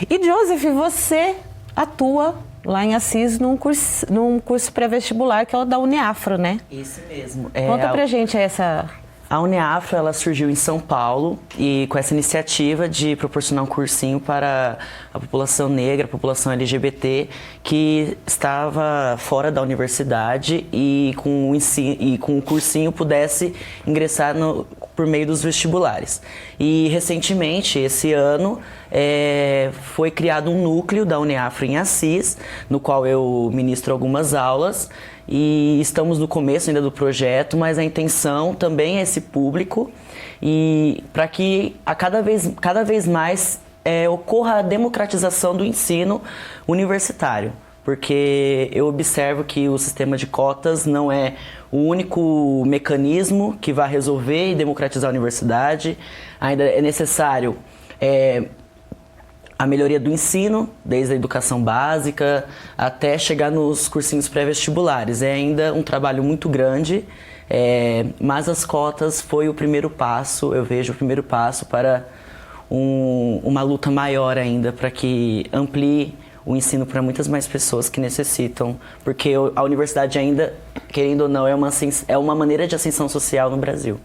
E, Joseph, você atua lá em Assis num curso pré-vestibular que é o da Uniafro, né? Isso mesmo. Conta pra gente essa... A Uniafro, ela surgiu em São Paulo e com essa iniciativa de proporcionar um cursinho para a população negra, a população LGBT que estava fora da universidade e com o cursinho pudesse ingressar por meio dos vestibulares. E recentemente, esse ano, foi criado um núcleo da Uniafro em Assis, no qual eu ministro algumas aulas. E estamos no começo ainda do projeto, mas a intenção também é esse público e para que cada vez mais ocorra a democratização do ensino universitário, porque eu observo que o sistema de cotas não é o único mecanismo que vai resolver e democratizar a universidade. Ainda é necessário a melhoria do ensino, desde a educação básica até chegar nos cursinhos pré-vestibulares. É ainda um trabalho muito grande, mas as cotas foi o primeiro passo, eu vejo o primeiro passo para uma luta maior ainda, para que amplie o ensino para muitas mais pessoas que necessitam, porque a universidade ainda, querendo ou não, é uma maneira de ascensão social no Brasil.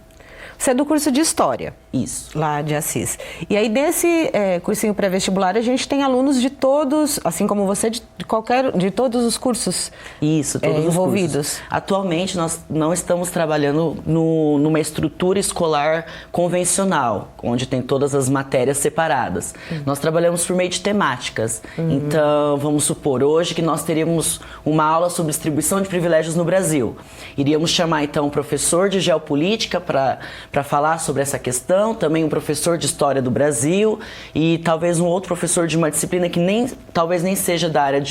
Você é do curso de História. Isso. Lá de Assis. E aí, desse cursinho pré-vestibular, a gente tem alunos de todos, assim como você, de todos os cursos. Isso, todos envolvidos. Os cursos. Atualmente, nós não estamos trabalhando numa estrutura escolar convencional, onde tem todas as matérias separadas. Nós trabalhamos por meio de temáticas. Então, vamos supor, hoje que nós teríamos uma aula sobre distribuição de privilégios no Brasil. Iríamos chamar, então, um professor de geopolítica para falar sobre essa questão, também um professor de História do Brasil e talvez um outro professor de uma disciplina que talvez nem seja da área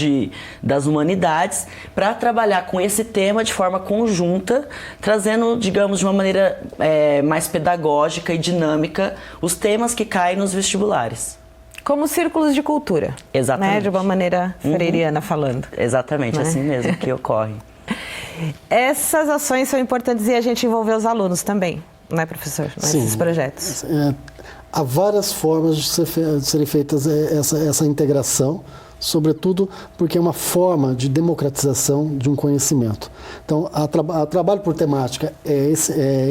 das humanidades, para trabalhar com esse tema de forma conjunta, trazendo, digamos, de uma maneira mais pedagógica e dinâmica os temas que caem nos vestibulares. Como círculos de cultura. Exatamente. Né? De uma maneira freiriana falando. Exatamente, né? Assim mesmo que ocorre. Essas ações são importantes e a gente envolver os alunos também, não é, professor? Nesses projetos. Há várias formas de serem feitas essa integração, sobretudo porque é uma forma de democratização de um conhecimento. Então, o trabalho por temática é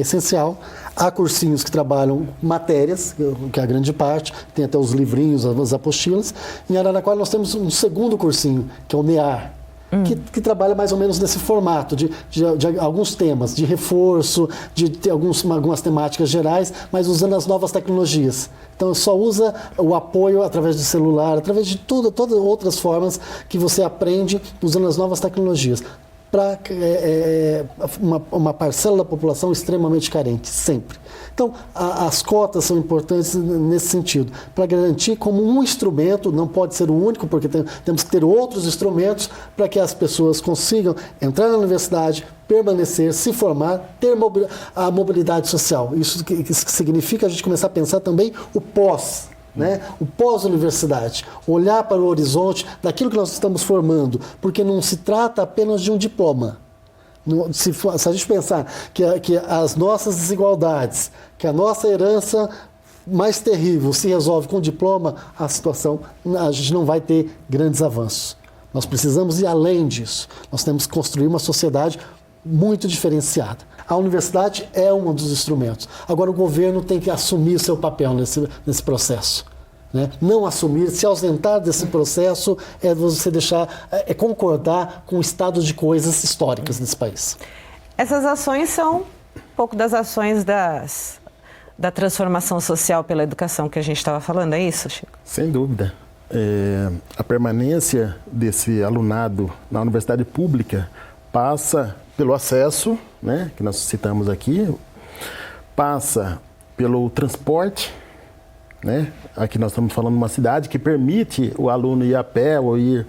essencial. Há cursinhos que trabalham matérias, que é a grande parte, tem até os livrinhos, as apostilas. Em Araraquara nós temos um segundo cursinho, que é o NEAR, que trabalha mais ou menos nesse formato, de alguns temas, de reforço, de ter algumas temáticas gerais, mas usando as novas tecnologias. Então, só usa o apoio através de celular, através de todas outras formas que você aprende usando as novas tecnologias. para uma parcela da população extremamente carente, sempre. Então, as cotas são importantes nesse sentido, para garantir como um instrumento, não pode ser o único, porque temos que ter outros instrumentos para que as pessoas consigam entrar na universidade, permanecer, se formar, ter a mobilidade social. Isso que significa a gente começar a pensar também o pós. Né? O pós-universidade, olhar para o horizonte daquilo que nós estamos formando, porque não se trata apenas de um diploma. Se a gente pensar que as nossas desigualdades, que a nossa herança mais terrível se resolve com diploma, a gente não vai ter grandes avanços. Nós precisamos ir além disso. Nós temos que construir uma sociedade muito diferenciada. A universidade é um dos instrumentos. Agora, o governo tem que assumir seu papel nesse processo. Né? Não assumir, se ausentar desse processo é você é concordar com o estado de coisas históricas nesse país. Essas ações são um pouco das ações da transformação social pela educação que a gente estava falando, é isso, Chico? Sem dúvida. A permanência desse alunado na universidade pública passa pelo acesso, né, que nós citamos aqui, passa pelo transporte, né? Aqui nós estamos falando de uma cidade que permite o aluno ir a pé ou ir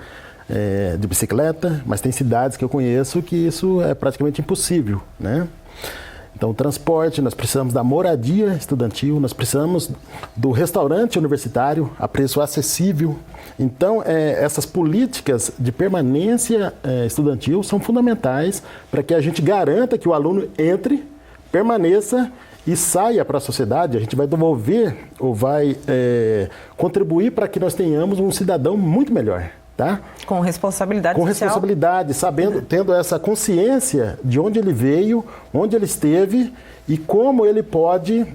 de bicicleta, mas tem cidades que eu conheço que isso é praticamente impossível, né? Então, o transporte, nós precisamos da moradia estudantil, nós precisamos do restaurante universitário a preço acessível. Então, essas políticas de permanência estudantil são fundamentais para que a gente garanta que o aluno entre, permaneça e saia para a sociedade. A gente vai devolver ou vai contribuir para que nós tenhamos um cidadão muito melhor. Tá? Com responsabilidade social. Com responsabilidade, tendo essa consciência de onde ele veio, onde ele esteve e como ele pode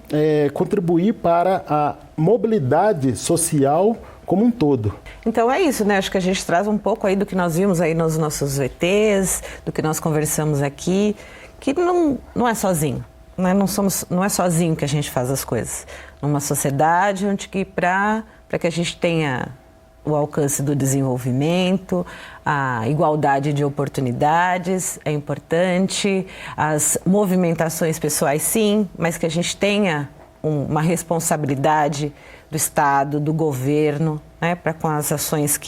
contribuir para a mobilidade social como um todo. Então é isso, né? Acho que a gente traz um pouco aí do que nós vimos aí nos nossos VTs, do que nós conversamos aqui, que não é sozinho. Né? Não é sozinho que a gente faz as coisas. Numa sociedade onde que para que a gente tenha o alcance do desenvolvimento, a igualdade de oportunidades é importante, as movimentações pessoais sim, mas que a gente tenha uma responsabilidade do Estado, do governo, né, para com as ações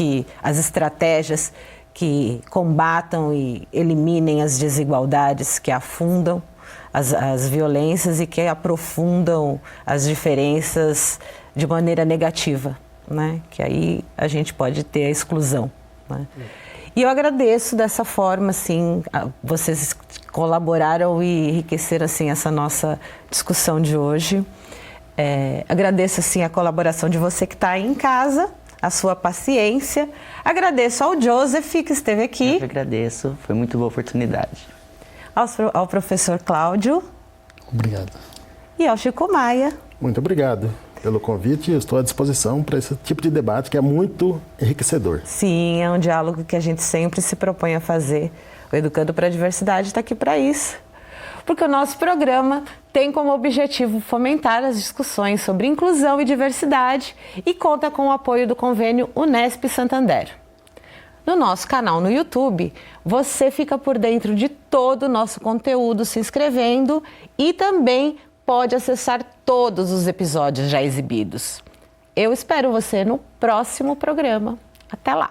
as estratégias que combatam e eliminem as desigualdades que afundam as violências e que aprofundam as diferenças de maneira negativa. Né? Que aí a gente pode ter a exclusão. Né? E eu agradeço dessa forma, assim, vocês colaboraram e enriqueceram assim, essa nossa discussão de hoje. Agradeço assim, a colaboração de você que está aí em casa, a sua paciência. Agradeço ao Joseph que esteve aqui. Eu que agradeço, foi muito boa oportunidade. Ao professor Cláudio. Obrigado. E ao Chico Maia. Muito obrigado pelo convite, eu estou à disposição para esse tipo de debate que é muito enriquecedor. Sim, é um diálogo que a gente sempre se propõe a fazer. O Educando para a Diversidade está aqui para isso. Porque o nosso programa tem como objetivo fomentar as discussões sobre inclusão e diversidade e conta com o apoio do convênio Unesp Santander. No nosso canal no YouTube, você fica por dentro de todo o nosso conteúdo se inscrevendo e também pode acessar todos os episódios já exibidos. Eu espero você no próximo programa. Até lá!